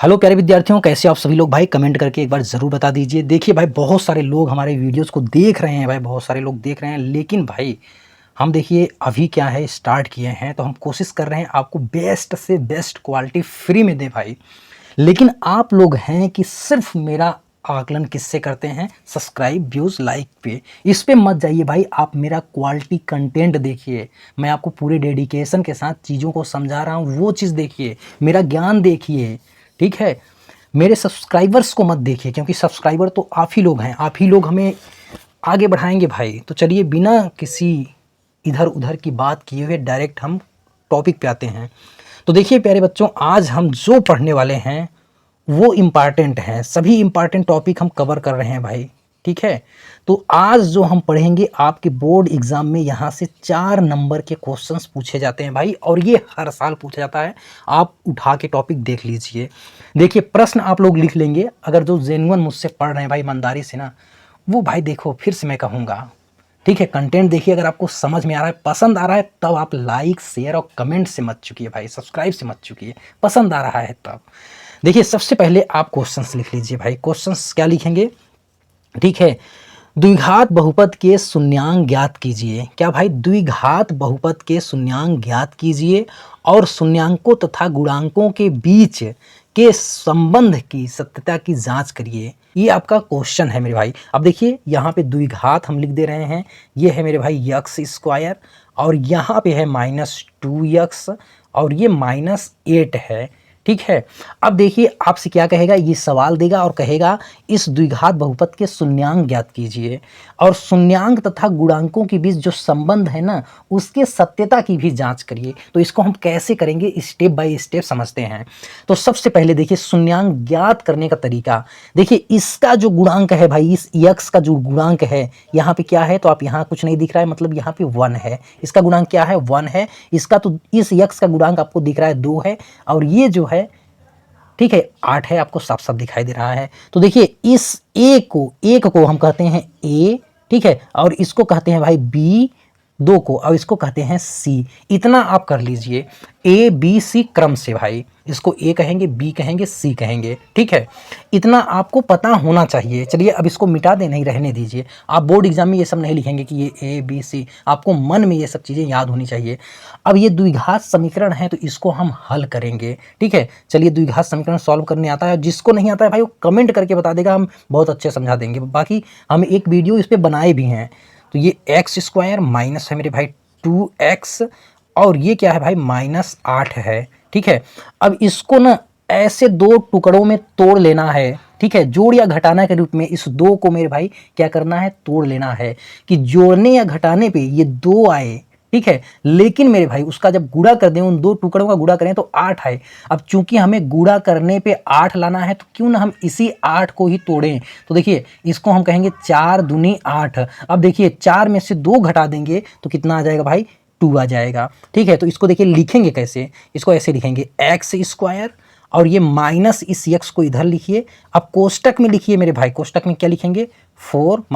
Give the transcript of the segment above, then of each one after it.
Hello प्यारे विद्यार्थियों, कैसे आप सभी लोग भाई कमेंट करके एक बार ज़रूर बता दीजिए। देखिए भाई, बहुत सारे लोग हमारे वीडियोस को देख रहे हैं भाई, बहुत सारे लोग देख रहे हैं, लेकिन भाई हम देखिए अभी क्या है स्टार्ट किए हैं, तो हम कोशिश कर रहे हैं आपको बेस्ट से बेस्ट क्वालिटी फ्री में दें भाई। लेकिन आप लोग हैं कि सिर्फ मेरा आकलन किससे करते हैं, सब्सक्राइब व्यूज़ लाइक पे। इस पे मत जाइए भाई, आप मेरा क्वालिटी कंटेंट देखिए। मैं आपको पूरे डेडिकेशन के साथ चीज़ों को समझा रहा हूँ, वो चीज़ देखिए, मेरा ज्ञान देखिए, ठीक है। मेरे सब्सक्राइबर्स को मत देखिए, क्योंकि सब्सक्राइबर तो आप ही लोग हैं, आप ही लोग हमें आगे बढ़ाएंगे भाई। तो चलिए बिना किसी इधर उधर की बात किए हुए डायरेक्ट हम टॉपिक पे आते हैं। तो देखिए प्यारे बच्चों, आज हम जो पढ़ने वाले हैं वो इम्पॉर्टेंट हैं, सभी इम्पॉर्टेंट टॉपिक हम कवर कर रहे हैं भाई, ठीक है। तो आज जो हम पढ़ेंगे, आपके बोर्ड एग्जाम में यहाँ से 4 नंबर के क्वेश्चंस पूछे जाते हैं भाई, और ये हर साल पूछा जाता है। आप उठा के टॉपिक देख लीजिए। देखिए प्रश्न आप लोग लिख लेंगे, अगर जो जेन्युइन मुझसे पढ़ रहे हैं भाई ईमानदारी से ना, वो भाई देखो फिर से मैं कहूँगा, ठीक है। कंटेंट देखिए, अगर आपको समझ में आ रहा है, पसंद आ रहा है, तब आप लाइक शेयर और कमेंट से मत चुकिए भाई, सब्सक्राइब से मत चुकिए। पसंद आ रहा है तब देखिए। सबसे पहले आप क्वेश्चंस लिख लीजिए भाई। क्वेश्चंस क्या लिखेंगे, ठीक है। द्विघात बहुपद के शून्यांक ज्ञात कीजिए। क्या भाई, द्विघात बहुपद के शून्यांक ज्ञात कीजिए और शून्यांकों तथा गुणांकों के बीच के संबंध की सत्यता की जांच करिए। ये आपका क्वेश्चन है मेरे भाई। अब देखिए यहाँ पे द्विघात हम लिख दे रहे हैं, ये है मेरे भाई एक्स स्क्वायर, और यहाँ पे है -2x, और ये -8 है, ठीक है। अब देखिए आपसे क्या कहेगा, ये सवाल देगा और कहेगा इस द्विघात बहुपद के शून्यांक ज्ञात कीजिए और शून्यांक तथा गुणांकों के बीच जो संबंध है ना, उसके सत्यता की भी जांच करिए। तो इसको हम कैसे करेंगे, स्टेप बाय स्टेप समझते हैं। तो सबसे पहले देखिए शून्यांक ज्ञात करने का तरीका। देखिए इसका जो गुणांक है भाई, इस x का जो गुणांक है, यहाँ पे क्या है, तो आप यहाँ कुछ नहीं दिख रहा है, मतलब यहाँ पे 1 है। इसका गुणांक क्या है, 1 है। इसका तो इस x का गुणांक आपको दिख रहा है 2 है, और ये जो है, ठीक है, 8 है, आपको साफ साफ दिखाई दे रहा है। तो देखिए इस एक को हम कहते हैं ए, ठीक है, और इसको कहते हैं भाई बी, 2 को, और इसको कहते हैं सी। इतना आप कर लीजिए, ए बी सी क्रम से भाई। इसको ए कहेंगे, बी कहेंगे, सी कहेंगे, ठीक है। इतना आपको पता होना चाहिए। चलिए अब इसको मिटा दे, नहीं रहने दीजिए। आप बोर्ड एग्जाम में ये सब नहीं लिखेंगे कि ये ए बी सी, आपको मन में ये सब चीज़ें याद होनी चाहिए। अब ये द्विघात समीकरण है, तो इसको हम हल करेंगे, ठीक है। चलिए द्विघात समीकरण सॉल्व करने आता है, जिसको नहीं आता है भाई वो कमेंट करके बता देगा, हम बहुत अच्छे समझा देंगे। बाकी हम एक वीडियो इस पर बनाए भी हैं। तो ये एक्स स्क्वायर माइनस है मेरे भाई 2x, और ये क्या है भाई -8 है, ठीक है। अब इसको ना ऐसे 2 टुकड़ों में तोड़ लेना है, ठीक है। जोड़ या घटाना के रूप में इस 2 को मेरे भाई क्या करना है, तोड़ लेना है, कि जोड़ने या घटाने पे ये 2 आए, ठीक है। लेकिन मेरे भाई उसका जब गुणा कर दें, उन 2 टुकड़ों का गुणा करें तो 8 आए। अब चूंकि हमें गुणा करने पे 8 लाना है, तो क्यों ना हम इसी 8 को ही तोड़ें। तो देखिए इसको हम कहेंगे 4 दूनी 8। अब देखिए 4 में से 2 घटा देंगे तो कितना आ जाएगा भाई, 2 आ जाएगा, ठीक है। तो इसको देखिए लिखेंगे कैसे, इसको ऐसे लिखेंगे एक्स स्क्वायर, और ये माइनस इस x को इधर लिखिए। अब कोष्टक में लिखिए मेरे भाई, कोष्टक में क्या लिखेंगे, 4 -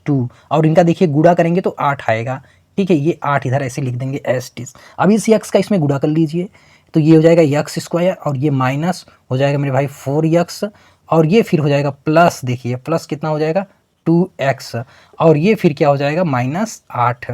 2, और इनका देखिए गुणा करेंगे तो 8 आएगा, ठीक है। ये 8 इधर ऐसे लिख देंगे एस टी। अब इस x का इसमें गुणा कर लीजिए, तो ये हो जाएगा एक्स स्क्वायर, और ये माइनस हो जाएगा मेरे भाई 4x, और ये फिर हो जाएगा प्लस, देखिए प्लस कितना हो जाएगा 2x, और ये फिर क्या हो जाएगा -8।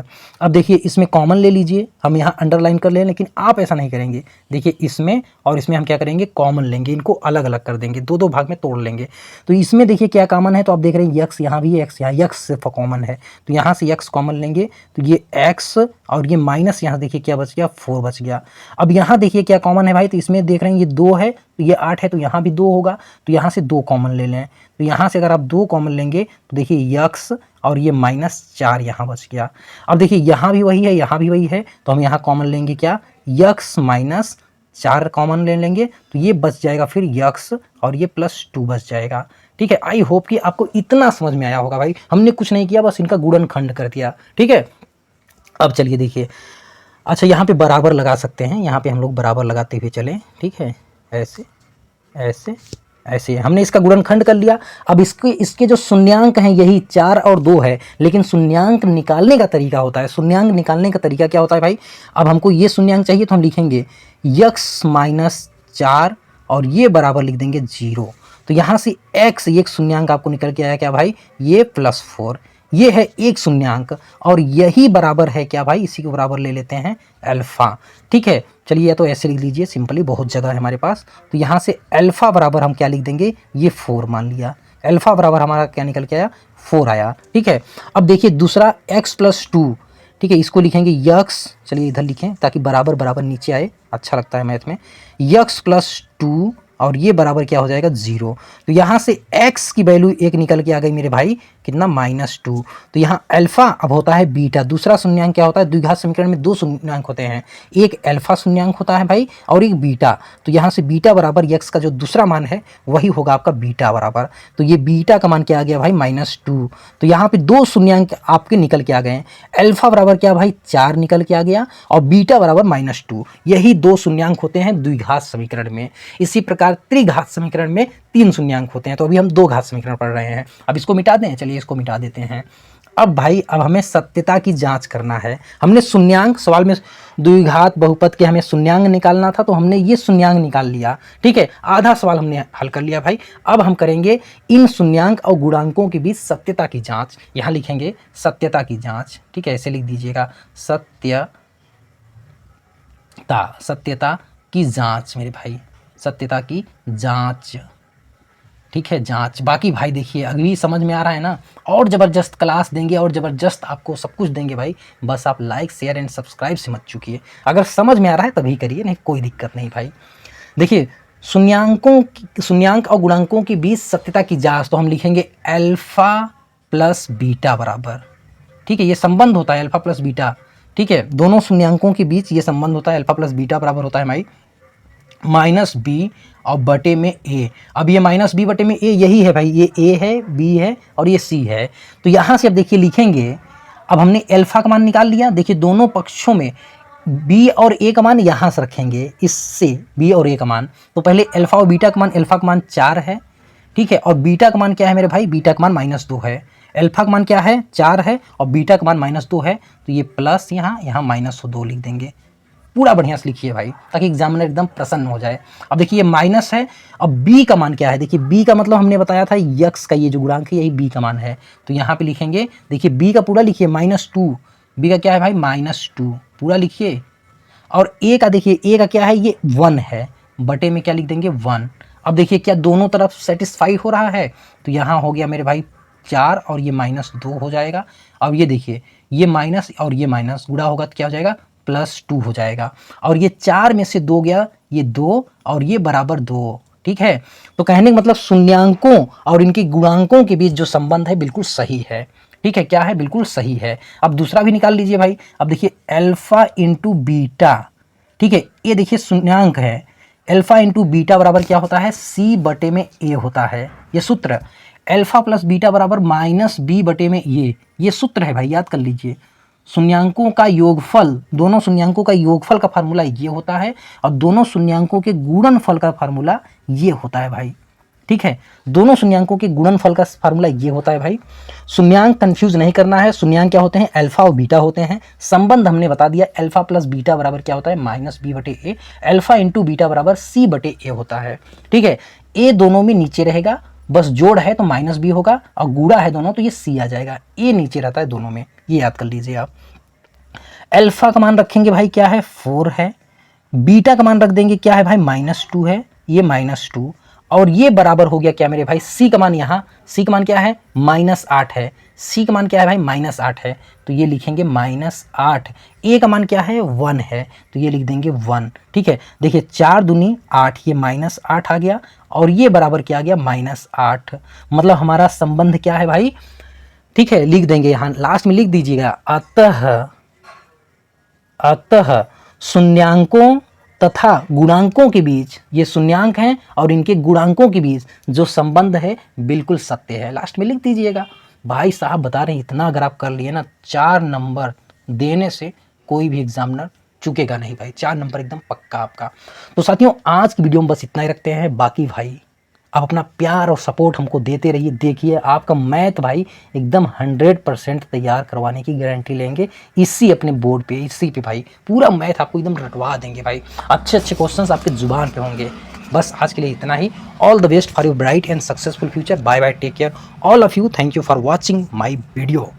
अब देखिए इसमें कॉमन ले लीजिए, हम यहाँ अंडरलाइन कर लें, लेकिन आप ऐसा नहीं करेंगे। देखिए इसमें और इसमें हम क्या करेंगे, कॉमन लेंगे, इनको अलग अलग कर देंगे, 2 भाग में तोड़ लेंगे। तो इसमें देखिए क्या कॉमन है, तो आप देख रहे हैं x यहाँ भी है, x यहाँ, x सिर्फ कॉमन है, तो यहाँ से x कॉमन लेंगे, तो ये x, और ये माइनस यहाँ देखिए क्या बच गया, 4 बच गया। अब यहाँ देखिए क्या कॉमन है भाई, तो इसमें देख रहे हैं ये 2 है, तो ये 8 है, तो यहाँ भी 2 होगा, तो यहाँ से 2 कॉमन ले लें। तो यहाँ से अगर आप 2 कॉमन लेंगे तो देखिए x, और ये -4 यहाँ बच गया। अब देखिए यहाँ भी वही है, यहाँ भी वही है, तो हम यहाँ कॉमन लेंगे क्या, x -4 कॉमन ले लेंगे, तो ये बच जाएगा फिर x, और ये +2 बच जाएगा, ठीक है। आई होप कि आपको इतना समझ में आया होगा भाई। हमने कुछ नहीं किया, बस इनका गुणनखंड कर दिया, ठीक है। अब चलिए देखिए, अच्छा यहाँ पे बराबर लगा सकते हैं, यहाँ पे हम लोग बराबर लगाते हुए चलें, ठीक है। ऐसे ऐसे ऐसे हमने इसका गुणनखंड कर लिया। अब इसके जो शून्यांक हैं यही 4 और 2 है, लेकिन शून्यांक निकालने का तरीका होता है। शून्यांक निकालने का तरीका क्या होता है भाई, अब हमको ये शून्यांक चाहिए तो हम लिखेंगे x -4 और ये बराबर लिख देंगे 0। तो यहाँ से x एक शून्यांक आपको निकल के आया क्या भाई, ये +4, ये है एक शून्यांक और यही बराबर है क्या भाई, इसी को बराबर ले लेते हैं अल्फ़ा। ठीक है, चलिए या तो ऐसे लिख लीजिए सिंपली, बहुत जगह है हमारे पास। तो यहाँ से अल्फ़ा बराबर हम क्या लिख देंगे, ये 4 मान लिया। अल्फ़ा बराबर हमारा क्या निकल के आया, 4 आया। ठीक है, अब देखिए दूसरा x + 2, ठीक है, इसको लिखेंगे यक्स, चलिए इधर लिखें ताकि बराबर बराबर नीचे आए, अच्छा लगता है मैथ में। यक्स + 2 और ये बराबर क्या हो जाएगा, 0। तो यहाँ से x की वैल्यू एक निकल के आ गई मेरे भाई, कितना, -2। तो यहाँ अल्फ़ा अब होता है बीटा। दूसरा शून्यांक क्या होता है, द्विघात समीकरण में 2 शून्यांक होते हैं, एक अल्फ़ा शून्यांक होता है भाई और एक बीटा। तो यहाँ से बीटा बराबर x का जो दूसरा मान है वही होगा आपका बीटा बराबर। तो ये बीटा का मान क्या आ गया भाई, -2। तो यहाँ पे 2 शून्यांक आपके निकल के आ गए। अल्फ़ा बराबर क्या भाई, 4 निकल के आ गया और बीटा बराबर -2। यही 2 शून्यांक होते हैं द्विघात समीकरण में। इसी प्रकार त्रिघात समीकरण में 3 शून्यांक होते हैं। तो अभी हम 2 घात समीकरण पढ़ रहे हैं। अब इसको मिटा दें, चलिए इसको मिटा देते हैं। अब भाई अब हमें सत्यता की जांच करना है। हमने शून्यांक, सवाल में द्विघात बहुपद के हमें शून्यांक निकालना था, तो हमने ये शून्यांक निकाल लिया। ठीक है, आधा सवाल हमने हल कर लिया भाई। अब हम करेंगे इन शून्यांक और गुणांकों के बीच सत्यता की जांच। यहाँ लिखेंगे सत्यता की जांच। ठीक है, ऐसे लिख दीजिएगा, सत्यता की जांच मेरे भाई, सत्यता की जांच। ठीक है, जांच। बाकी भाई देखिए अभी समझ में आ रहा है ना, और ज़बरदस्त क्लास देंगे और ज़बरदस्त आपको सब कुछ देंगे भाई। बस आप लाइक शेयर एंड सब्सक्राइब से मत चूकिए। अगर समझ में आ रहा है तभी करिए, नहीं कोई दिक्कत नहीं भाई। देखिए शून्यांक और गुणांकों के बीच सत्यता की जांच, तो हम लिखेंगे अल्फ़ा + बीटा बराबर। ठीक है, ये संबंध होता है अल्फ़ा + बीटा। ठीक है, दोनों शून्यांकों के बीच ये संबंध होता है, अल्फ़ा + बीटा बराबर होता है भाई -b और बटे में a। अब ये -b बटे में a यही है भाई, ये a है, b है और ये c है। तो यहाँ से अब देखिए लिखेंगे, अब हमने अल्फ़ा का मान निकाल लिया। देखिए दोनों पक्षों में b और a का मान यहाँ से रखेंगे, इससे b और a का मान। तो पहले अल्फ़ा और बीटा का मान, अल्फ़ा का मान 4 है। ठीक है, और बीटा का मान क्या है मेरे भाई, बीटा का मान -2 है। अल्फ़ा का मान क्या है, 4 है और बीटा का मान -2 है। तो ये प्लस यहाँ -2 लिख देंगे। पूरा बढ़िया से लिखिए भाई ताकि एग्जामिनर एकदम प्रसन्न हो जाए। अब देखिए ये माइनस है, अब b का मान क्या है, देखिए b का मतलब हमने बताया था यक्स का ये जो गुणांक है यही b का मान है। तो यहाँ पे लिखेंगे, देखिए b का पूरा लिखिए -2, b का क्या है भाई -2 पूरा लिखिए। और a का देखिए, a का क्या है, ये 1 है, बटे में क्या लिख देंगे 1। अब देखिए क्या दोनों तरफ सेटिस्फाई हो रहा है, तो यहाँ हो गया मेरे भाई 4 और ये -2 हो जाएगा। अब ये देखिए ये माइनस और ये माइनस गुणा होगा तो क्या हो जाएगा, +2 हो जाएगा। और ये 4 में से 2 गया, ये 2 और ये बराबर 2। ठीक है, तो कहने का मतलब शून्यांकों और इनके गुणांकों के बीच जो संबंध है बिल्कुल सही है। ठीक है, क्या है, बिल्कुल सही है। अब दूसरा भी निकाल लीजिए भाई। अब देखिए अल्फ़ा × बीटा, ठीक है, ये देखिए शून्यांक है। अल्फ़ा × बीटा बराबर क्या होता है, c बटे में a होता है। ये सूत्र अल्फ़ा + बीटा बराबर -b बटे में ये सूत्र है भाई, याद कर लीजिए। शून्यांकों का योगफल, दोनों शून्यांकों का योगफल का फार्मूला ये होता है और दोनों शून्यांकों के गुणनफल का फार्मूला ये होता है भाई। ठीक है, दोनों शून्यांकों के गुणनफल का फार्मूला ये होता है भाई। शून्यांक कंफ्यूज नहीं करना है। शून्यांक क्या होते हैं, अल्फ़ा और बीटा होते हैं। संबंध हमने बता दिया, अल्फ़ा + बीटा बराबर क्या होता है, -b बटे a। अल्फ़ा × बीटा बराबर c बटे a होता है। ठीक है, a दोनों में नीचे रहेगा, बस जोड़ है तो -b होगा और गुणा है दोनों तो ये c आ जाएगा। a नीचे रहता है दोनों में, ये याद कर लीजिए आप। अल्फ़ा का मान रखेंगे भाई क्या है, 4 है। बीटा का मान रख देंगे क्या है भाई, -2 है, ये -2 और ये बराबर हो गया क्या मेरे भाई, c का मान, यहाँ c का मान क्या है, -8 है। c का मान क्या है भाई, -8 है, तो ये लिखेंगे -8। a का मान क्या है, 1 है, तो ये लिख देंगे 1। ठीक है, देखिए 4 दूनी 8, ये -8 आ गया और ये बराबर क्या आ गया, -8। मतलब हमारा संबंध क्या है भाई, ठीक है, लिख देंगे यहाँ लास्ट में लिख दीजिएगा, अतः शून्यांकों तथा गुणांकों के बीच, ये शून्यांक हैं और इनके गुणांकों के बीच जो संबंध है बिल्कुल सत्य है। लास्ट में लिख दीजिएगा। भाई साहब बता रहे हैं, इतना अगर आप कर लिए ना, 4 नंबर देने से कोई भी एग्जामिनर चुकेगा नहीं भाई, 4 नंबर एकदम पक्का आपका। तो साथियों आज की वीडियो में बस इतना ही रखते हैं। बाकी भाई आप अपना प्यार और सपोर्ट हमको देते रहिए। देखिए आपका मैथ भाई एकदम 100% तैयार करवाने की गारंटी लेंगे इसी अपने बोर्ड पे, इसी पे भाई पूरा मैथ आपको एकदम रटवा देंगे भाई। अच्छे अच्छे क्वेश्चंस आपके जुबान पे होंगे। बस आज के लिए इतना ही। All the best for your bright and successful future. Bye bye, take care all of you. Thank you for watching my video.